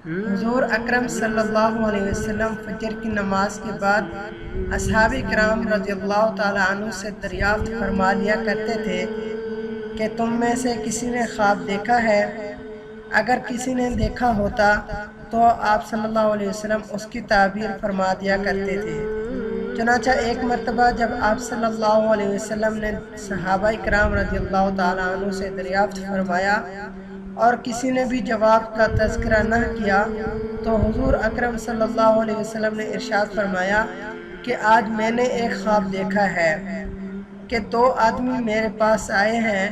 حضور اکرم صلی اللہ علیہ وسلم فجر کی نماز کے بعد اصحاب کرام رضی اللہ تعالیٰ عنہ سے دریافت فرما لیا کرتے تھے کہ تم میں سے کسی نے خواب دیکھا ہے؟ اگر کسی نے دیکھا ہوتا تو آپ صلی اللہ علیہ وسلم اس کی تعبیر فرما دیا کرتے تھے۔ چنانچہ ایک مرتبہ جب آپ صلی اللہ علیہ وسلم نے صحابہ کرام رضی اللہ تعالیٰ عنہ سے دریافت فرمایا اور کسی نے بھی جواب کا تذکرہ نہ کیا تو حضور اکرم صلی اللہ علیہ وسلم نے ارشاد فرمایا کہ آج میں نے ایک خواب دیکھا ہے کہ دو آدمی میرے پاس آئے ہیں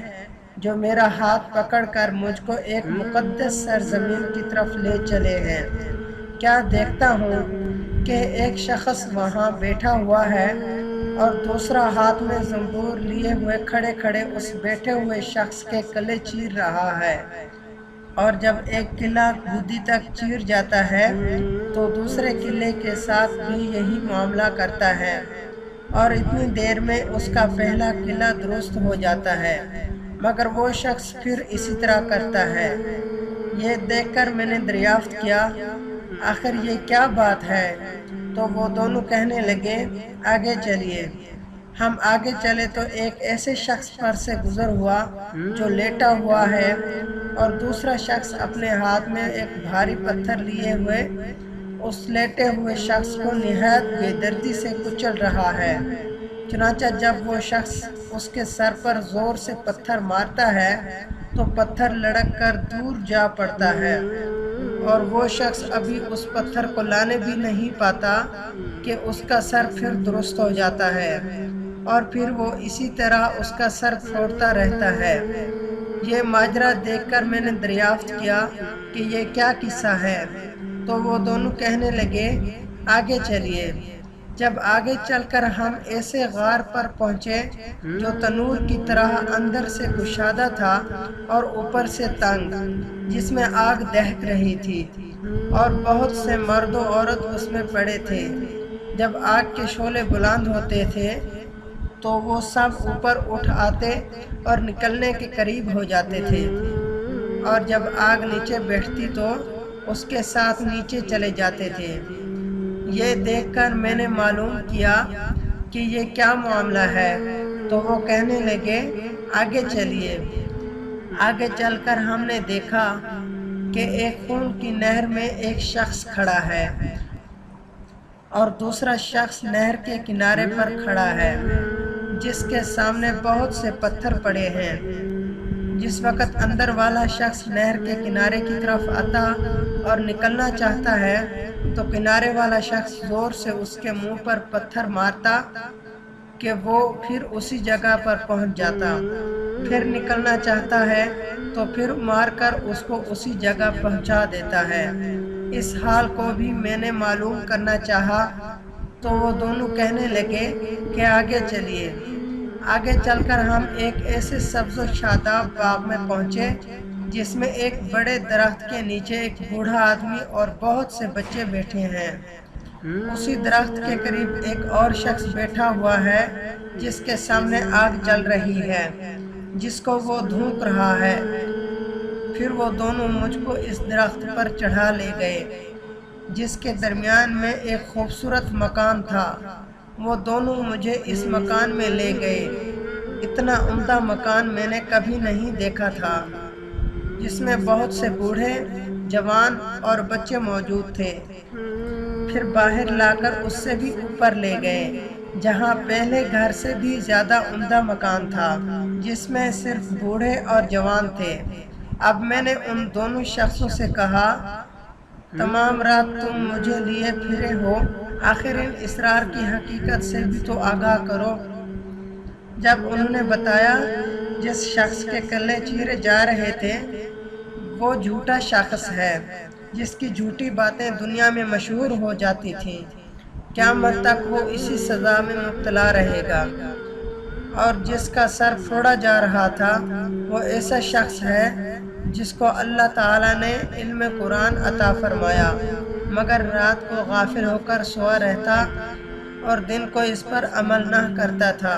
جو میرا ہاتھ پکڑ کر مجھ کو ایک مقدس سرزمین کی طرف لے چلے ہیں۔ کیا دیکھتا ہوں کہ ایک شخص وہاں بیٹھا ہوا ہے اور دوسرا ہاتھ میں زنبور لیے ہوئے کھڑے کھڑے اس بیٹھے ہوئے شخص کے گلے چیر رہا ہے، اور جب ایک قلعہ گودی تک چیر جاتا ہے تو دوسرے قلعے کے ساتھ بھی یہی معاملہ کرتا ہے، اور اتنی دیر میں اس کا پہلا قلعہ درست ہو جاتا ہے، مگر وہ شخص پھر اسی طرح کرتا ہے۔ یہ دیکھ کر میں نے دریافت کیا، آخر یہ کیا بات ہے؟ تو وہ دونوں کہنے لگے، آگے چلیے۔ ہم آگے چلے تو ایک ایسے شخص پر سے گزر ہوا جو لیٹا ہوا ہے اور دوسرا شخص اپنے ہاتھ میں ایک بھاری پتھر لیے ہوئے اس لیٹے ہوئے شخص کو نہایت بے دردی سے کچل رہا ہے۔ چنانچہ جب وہ شخص اس کے سر پر زور سے پتھر مارتا ہے تو پتھر لڑک کر دور جا پڑتا ہے، اور وہ شخص ابھی اس پتھر کو لانے بھی نہیں پاتا کہ اس کا سر پھر درست ہو جاتا ہے، اور پھر وہ اسی طرح اس کا سر پھوڑتا رہتا ہے۔ یہ ماجرا دیکھ کر میں نے دریافت کیا کہ یہ کیا قصہ ہے؟ تو وہ دونوں کہنے لگے، آگے چلیے۔ جب آگے چل کر ہم ایسے غار پر پہنچے جو تنور کی طرح اندر سے کشادہ تھا اور اوپر سے تنگ، جس میں آگ دہک رہی تھی، اور بہت سے مرد و عورت اس میں پڑے تھے۔ جب آگ کے شعلے بلند ہوتے تھے تو وہ سب اوپر اٹھ آتے اور نکلنے کے قریب ہو جاتے تھے، اور جب آگ نیچے بیٹھتی تو اس کے ساتھ نیچے چلے جاتے تھے۔ یہ دیکھ کر میں نے معلوم کیا کہ یہ کیا معاملہ ہے، تو وہ کہنے لگے، آگے چلیے۔ آگے چل کر ہم نے دیکھا کہ ایک خون کی نہر میں ایک شخص کھڑا ہے اور دوسرا شخص نہر کے کنارے پر کھڑا ہے جس کے سامنے بہت سے پتھر پڑے ہیں۔ جس وقت اندر والا شخص نہر کے کنارے کی طرف آتا اور نکلنا چاہتا ہے تو کنارے والا شخص زور سے اس کے منہ پر پتھر مارتا کہ وہ پھر اسی جگہ پر پہنچ جاتا۔ پھر نکلنا چاہتا ہے تو پھر مار کر اس کو اسی جگہ پہنچا دیتا ہے۔ اس حال کو بھی میں نے معلوم کرنا چاہا تو وہ دونوں کہنے لگے کہ آگے چلیے۔ آگے چل کر ہم ایک ایسے سبز و شاداب باغ میں پہنچے جس میں ایک بڑے درخت کے نیچے ایک بوڑھا آدمی اور بہت سے بچے بیٹھے ہیں۔ اسی درخت کے قریب ایک اور شخص بیٹھا ہوا ہے جس کے سامنے آگ جل رہی ہے جس کو وہ دھونک رہا ہے۔ پھر وہ دونوں مجھ کو اس درخت پر چڑھا لے گئے جس کے درمیان میں ایک خوبصورت مکان تھا۔ وہ دونوں مجھے اس مکان میں لے گئے۔ اتنا عمدہ مکان میں نے کبھی نہیں دیکھا تھا، جس میں بہت سے بوڑھے، جوان اور بچے موجود تھے۔ پھر باہر لا کر اس سے بھی اوپر لے گئے جہاں پہلے گھر سے بھی زیادہ عمدہ مکان تھا جس میں صرف بوڑھے اور جوان تھے۔ اب میں نے ان دونوں شخصوں سے کہا، تمام رات تم مجھے لیے پھرے ہو، آخر ان اسرار کی حقیقت سے بھی تو آگاہ کرو۔ جب انہوں نے بتایا جس شخص کے کلے چیرے جا رہے تھے وہ جھوٹا شخص ہے جس کی جھوٹی باتیں دنیا میں مشہور ہو جاتی تھیں، قیامت تک وہ اسی سزا میں مبتلا رہے گا، اور جس کا سر پھوڑا جا رہا تھا وہ ایسا شخص ہے جس کو اللہ تعالیٰ نے علم قرآن عطا فرمایا مگر رات کو غافل ہو کر سوا رہتا اور دن کو اس پر عمل نہ کرتا تھا۔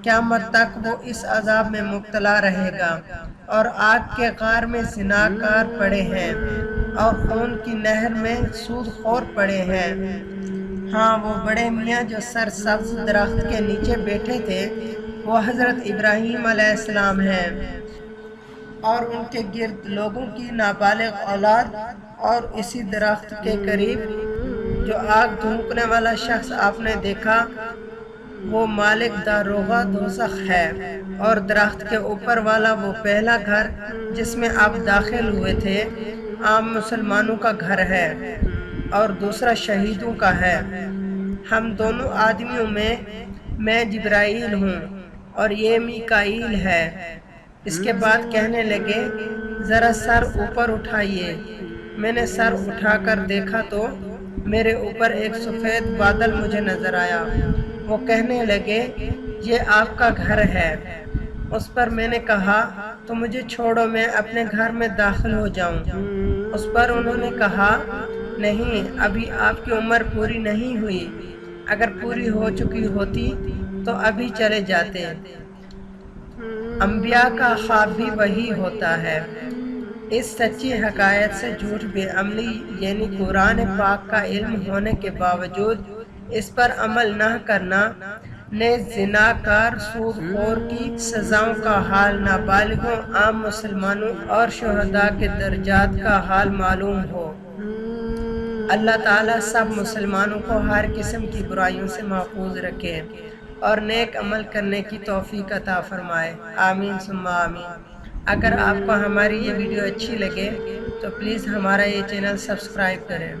قیامت تک وہ اس عذاب میں مبتلا رہے گا، اور آگ کے غار میں زناکار پڑے ہیں۔ اور خون کی نہر میں سود خور پڑے ہیں۔ ہاں، وہ بڑے میاں جو سرسبز درخت کے نیچے بیٹھے تھے وہ حضرت ابراہیم علیہ السلام ہیں، اور ان کے گرد لوگوں کی نابالغ اولاد، اور اسی درخت کے قریب جو آگ دھونکنے والا شخص آپ نے دیکھا وہ مالک داروغہ دوزخ ہے، اور درخت کے اوپر والا وہ پہلا گھر جس میں آپ داخل ہوئے تھے عام مسلمانوں کا گھر ہے، اور دوسرا شہیدوں کا ہے۔ ہم دونوں آدمیوں میں جبرائیل ہوں اور یہ میکائیل ہے۔ اس کے بعد کہنے لگے ذرا سر اوپر اٹھائیے۔ میں نے سر اٹھا کر دیکھا تو میرے اوپر ایک سفید بادل مجھے نظر آیا۔ وہ کہنے لگے یہ آپ کا گھر ہے۔ اس پر میں نے کہا تو مجھے چھوڑو، میں اپنے گھر میں داخل ہو جاؤں۔ اس پر انہوں نے کہا نہیں، ابھی آپ کی عمر پوری نہیں ہوئی، اگر پوری ہو چکی ہوتی تو ابھی چلے جاتے۔ انبیاء کا خواب بھی وہی ہوتا ہے۔ اس سچی حقائق سے جھوٹ بے عملی یعنی قرآن پاک کا علم ہونے کے باوجود اس پر عمل نہ کرنا، نیز زناکار سود خور کی سزاؤں کا حال نابالغوں، عام مسلمانوں اور شہداء کے درجات کا حال معلوم ہو۔ اللہ تعالیٰ سب مسلمانوں کو ہر قسم کی برائیوں سے محفوظ رکھے اور نیک عمل کرنے کی توفیق عطا فرمائے، آمین ثم آمین۔ اگر آپ کو ہماری یہ ویڈیو اچھی لگے تو پلیز ہمارا یہ چینل سبسکرائب کریں۔